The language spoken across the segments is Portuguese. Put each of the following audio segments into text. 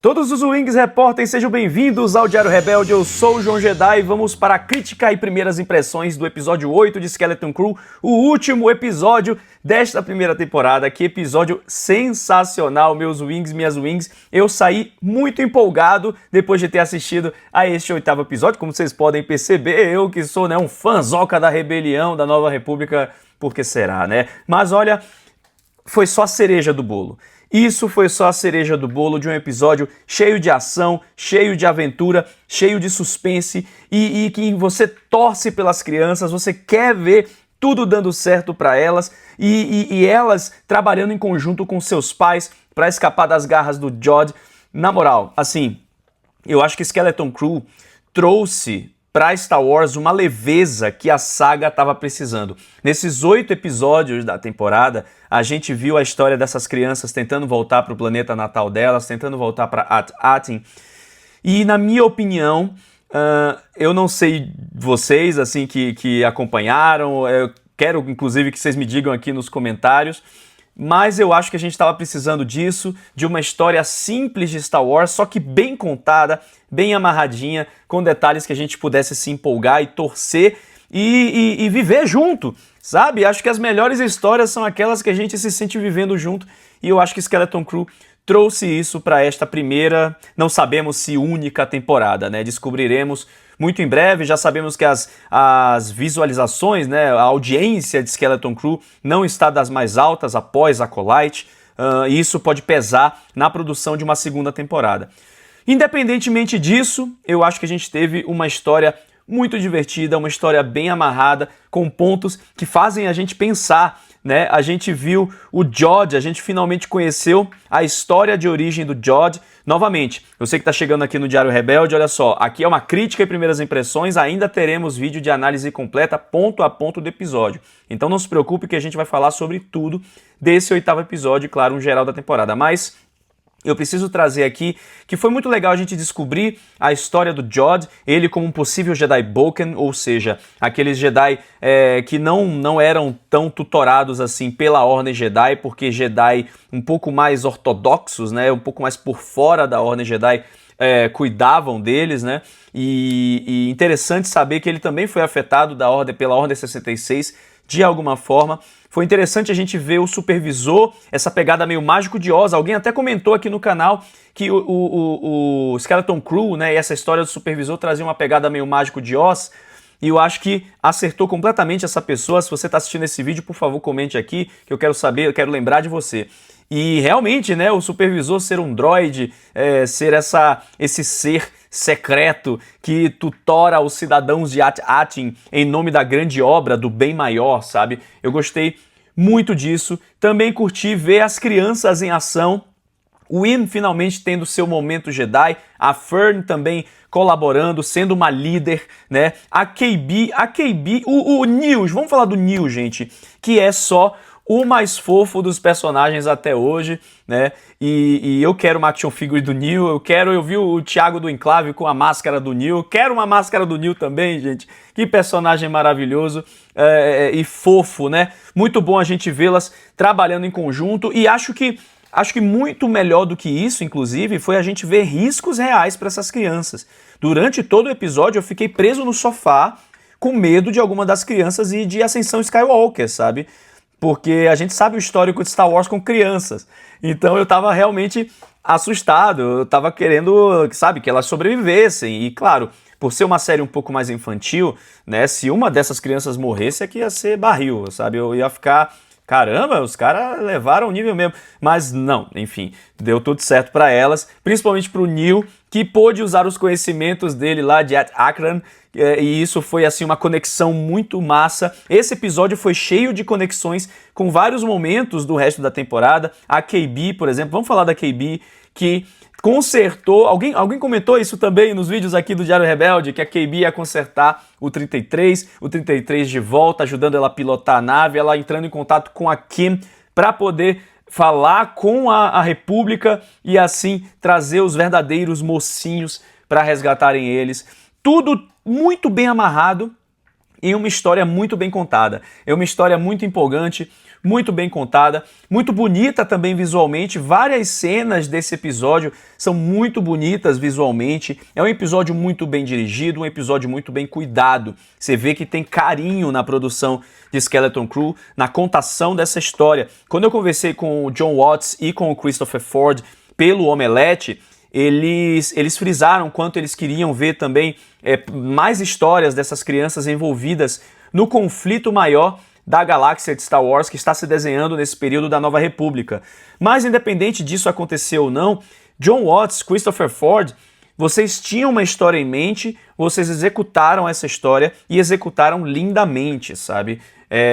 Todos os Wings Repórteres, sejam bem-vindos ao Diário Rebelde, eu sou o João Jedi e vamos para a crítica e primeiras impressões do episódio 8 de Skeleton Crew, o último episódio desta primeira temporada. Que episódio sensacional, meus Wings, minhas Wings. Eu saí muito empolgado depois de ter assistido a este oitavo episódio, como vocês podem perceber, eu que sou um fãzoca da rebelião, da Nova República, por que será, né? Mas olha, foi só a cereja do bolo. Isso foi só a cereja do bolo de um episódio cheio de ação, cheio de aventura, cheio de suspense e que você torce pelas crianças, você quer ver tudo dando certo para elas e elas trabalhando em conjunto com seus pais para escapar das garras do Jod. Na moral, assim, eu acho que Skeleton Crew trouxe para Star Wars uma leveza que a saga estava precisando. Nesses 8 episódios da temporada, a gente viu a história dessas crianças tentando voltar para o planeta natal delas, tentando voltar para Atin. E na minha opinião, eu não sei vocês assim que acompanharam, eu quero inclusive que vocês me digam aqui nos comentários, mas eu acho que a gente estava precisando disso, de uma história simples de Star Wars, só que bem contada, bem amarradinha, com detalhes que a gente pudesse se empolgar e torcer e viver junto, sabe? Acho que as melhores histórias são aquelas que a gente se sente vivendo junto, e eu acho que Skeleton Crew trouxe isso para esta primeira, não sabemos se única temporada, né? Descobriremos muito em breve. Já sabemos que as visualizações, né, a audiência de Skeleton Crew não está das mais altas após Acolyte, e isso pode pesar na produção de uma segunda temporada. Independentemente disso, eu acho que a gente teve uma história muito divertida, uma história bem amarrada, com pontos que fazem a gente pensar, né? A gente viu o Jod, a gente finalmente conheceu a história de origem do Jod. Novamente, você que está chegando aqui no Diário Rebelde, olha só, aqui é uma crítica e primeiras impressões, ainda teremos vídeo de análise completa, ponto a ponto do episódio. Então não se preocupe que a gente vai falar sobre tudo desse oitavo episódio, claro, um geral da temporada, mas eu preciso trazer aqui que foi muito legal a gente descobrir a história do Jod, ele como um possível Jedi Boken, ou seja, aqueles Jedi que não eram tão tutorados assim pela Ordem Jedi, porque Jedi um pouco mais ortodoxos, né, um pouco mais por fora da Ordem Jedi, cuidavam deles, né? E interessante saber que ele também foi afetado pela Ordem 66 de alguma forma. Foi interessante a gente ver o supervisor, essa pegada meio Mágico de Oz. Alguém até comentou aqui no canal que o Skeleton Crew, né, e essa história do supervisor trazia uma pegada meio Mágico de Oz. E eu acho que acertou completamente essa pessoa. Se você está assistindo esse vídeo, por favor, comente aqui, que eu quero saber, eu quero lembrar de você. E realmente, né, o supervisor ser um droide, ser esse ser secreto que tutora os cidadãos de Atin em nome da grande obra, do bem maior, sabe? Eu gostei muito disso. Também curti ver as crianças em ação. O Win finalmente tendo seu momento Jedi, a Fern também colaborando, sendo uma líder, né? A KB, o Nils, vamos falar do Nils, gente, que é só o mais fofo dos personagens até hoje, né? E eu quero uma action figure do Neo, eu vi o Thiago do Enclave com a máscara do Neo, quero uma máscara do Neo também, gente. Que personagem maravilhoso e fofo, né? Muito bom a gente vê-las trabalhando em conjunto, e acho que muito melhor do que isso, inclusive, foi a gente ver riscos reais para essas crianças. Durante todo o episódio eu fiquei preso no sofá com medo de alguma das crianças e de Ascensão Skywalker, sabe? Porque a gente sabe o histórico de Star Wars com crianças. Então eu tava realmente assustado, eu tava querendo, sabe, que elas sobrevivessem. E claro, por ser uma série um pouco mais infantil, né, se uma dessas crianças morresse, é que ia ser barril, sabe? Eu ia ficar, caramba, os caras levaram o nível mesmo. Mas não, enfim, deu tudo certo para elas, principalmente pro Neil, que pôde usar os conhecimentos dele lá de Akran, e isso foi assim uma conexão muito massa. Esse episódio foi cheio de conexões com vários momentos do resto da temporada. A KB, por exemplo, vamos falar da KB, que consertou, alguém comentou isso também nos vídeos aqui do Diário Rebelde, que a KB ia consertar o 33 de volta, ajudando ela a pilotar a nave, ela entrando em contato com a Kim para poder falar com a República e assim trazer os verdadeiros mocinhos para resgatarem eles. Tudo muito bem amarrado, em uma história muito bem contada. É uma história muito empolgante, muito bem contada, muito bonita também visualmente. Várias cenas desse episódio são muito bonitas visualmente. É um episódio muito bem dirigido, um episódio muito bem cuidado. Você vê que tem carinho na produção de Skeleton Crew, na contação dessa história. Quando eu conversei com o Jon Watts e com o Christopher Ford pelo Omelete, eles frisaram quanto eles queriam ver também mais histórias dessas crianças envolvidas no conflito maior da galáxia de Star Wars que está se desenhando nesse período da Nova República. Mas independente disso acontecer ou não, Jon Watts, Christopher Ford, vocês tinham uma história em mente, vocês executaram essa história e executaram lindamente, sabe?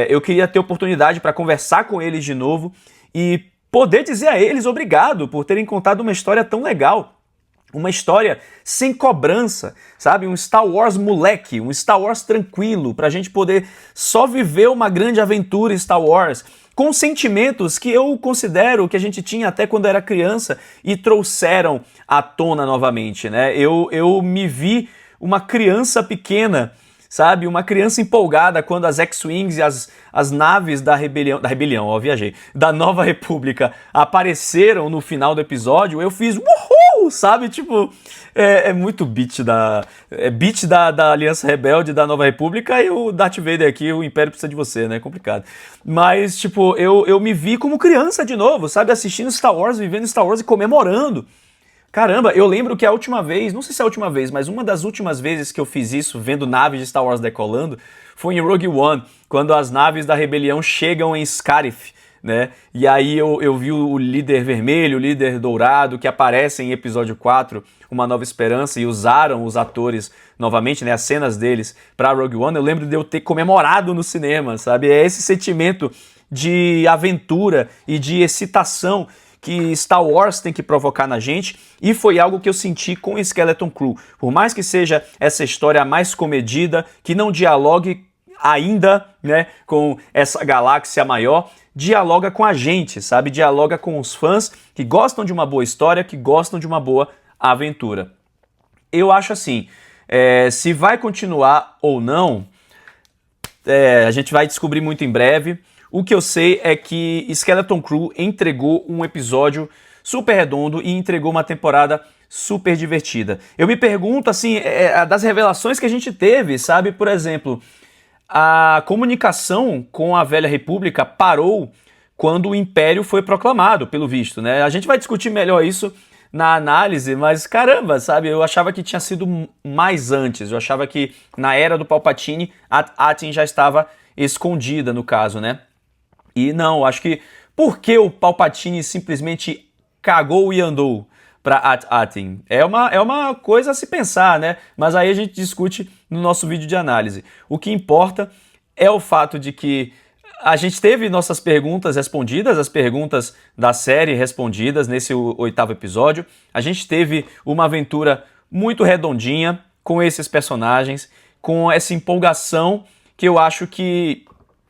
Eu queria ter oportunidade para conversar com eles de novo e poder dizer a eles obrigado por terem contado uma história tão legal. Uma história sem cobrança, sabe? Um Star Wars moleque, um Star Wars tranquilo, pra gente poder só viver uma grande aventura Star Wars, com sentimentos que eu considero que a gente tinha até quando era criança e trouxeram à tona novamente, né? Eu me vi uma criança pequena, sabe? Uma criança empolgada quando as X-Wings e as naves da rebelião, ó, viajei, da Nova República apareceram no final do episódio. Eu fiz uhul, sabe? Tipo, é muito beat da Aliança Rebelde, da Nova República, e o Darth Vader aqui, o Império precisa de você, né? É complicado. Mas, tipo, eu me vi como criança de novo, sabe? Assistindo Star Wars, vivendo Star Wars e comemorando. Caramba, eu lembro que a última vez, não sei se é a última vez, mas uma das últimas vezes que eu fiz isso, vendo naves de Star Wars decolando, foi em Rogue One, quando as naves da rebelião chegam em Scarif, né? E aí eu vi o líder vermelho, o líder dourado, que aparecem em episódio 4, Uma Nova Esperança, e usaram os atores novamente, né, as cenas deles para Rogue One. Eu lembro de eu ter comemorado no cinema, sabe? É esse sentimento de aventura e de excitação que Star Wars tem que provocar na gente, e foi algo que eu senti com Skeleton Crew. Por mais que seja essa história mais comedida, que não dialogue ainda, né, com essa galáxia maior, dialoga com a gente, sabe? Dialoga com os fãs que gostam de uma boa história, que gostam de uma boa aventura. Eu acho assim, se vai continuar ou não, a gente vai descobrir muito em breve. O que eu sei é que Skeleton Crew entregou um episódio super redondo e entregou uma temporada super divertida. Eu me pergunto, assim, das revelações que a gente teve, sabe? Por exemplo, a comunicação com a Velha República parou quando o Império foi proclamado, pelo visto, né? A gente vai discutir melhor isso na análise, mas caramba, sabe? Eu achava que tinha sido mais antes. Eu achava que na era do Palpatine a Attin já estava escondida, no caso, né? E não, acho que por que o Palpatine simplesmente cagou e andou para Attin? É uma coisa a se pensar, né? Mas aí a gente discute no nosso vídeo de análise. O que importa é o fato de que a gente teve nossas perguntas respondidas, as perguntas da série respondidas nesse 8º episódio. A gente teve uma aventura muito redondinha com esses personagens, com essa empolgação que eu acho que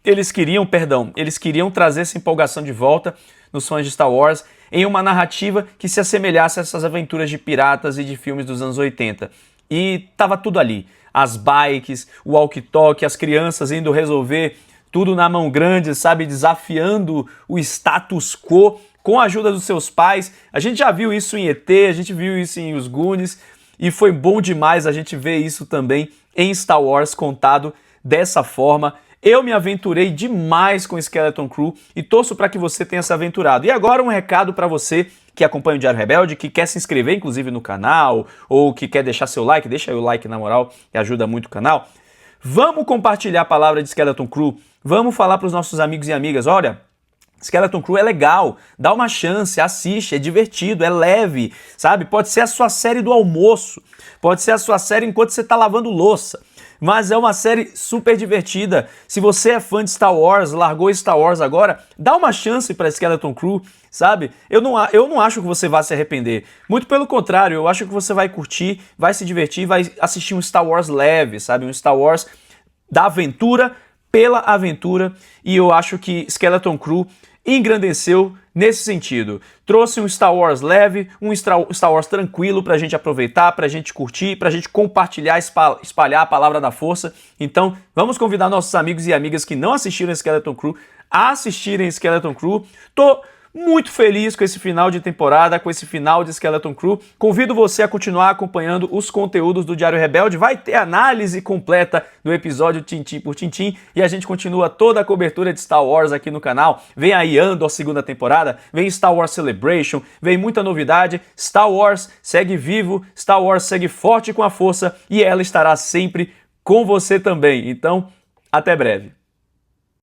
eles queriam trazer essa empolgação de volta nos fãs de Star Wars em uma narrativa que se assemelhasse a essas aventuras de piratas e de filmes dos anos 80. E tava tudo ali. As bikes, o walkie-talkie, as crianças indo resolver tudo na mão grande, sabe? Desafiando o status quo com a ajuda dos seus pais. A gente já viu isso em ET, a gente viu isso em Os Goonies, e foi bom demais a gente ver isso também em Star Wars contado dessa forma. Eu me aventurei demais com Skeleton Crew e torço para que você tenha se aventurado. E agora um recado para você que acompanha o Diário Rebelde, que quer se inscrever inclusive no canal, ou que quer deixar seu like, deixa aí o like na moral, que ajuda muito o canal. Vamos compartilhar a palavra de Skeleton Crew, vamos falar para os nossos amigos e amigas, olha, Skeleton Crew é legal, dá uma chance, assiste, é divertido, é leve, sabe? Pode ser a sua série do almoço, pode ser a sua série enquanto você está lavando louça. Mas é uma série super divertida. Se você é fã de Star Wars, largou Star Wars agora, dá uma chance para Skeleton Crew, sabe? Eu não acho que você vai se arrepender. Muito pelo contrário, eu acho que você vai curtir, vai se divertir, vai assistir um Star Wars leve, sabe? Um Star Wars da aventura pela aventura. E eu acho que Skeleton Crew engrandeceu nesse sentido. Trouxe um Star Wars leve, um Star Wars tranquilo pra gente aproveitar, pra gente curtir, pra gente compartilhar, espalhar a palavra da força. Então, vamos convidar nossos amigos e amigas que não assistiram Skeleton Crew a assistirem Skeleton Crew. Tô muito feliz com esse final de temporada, com esse final de Skeleton Crew. Convido você a continuar acompanhando os conteúdos do Diário Rebelde. Vai ter análise completa do episódio tintim por tintim e a gente continua toda a cobertura de Star Wars aqui no canal. Vem aí Andor, segunda temporada, vem Star Wars Celebration, vem muita novidade. Star Wars segue vivo, Star Wars segue forte com a força e ela estará sempre com você também. Então, até breve.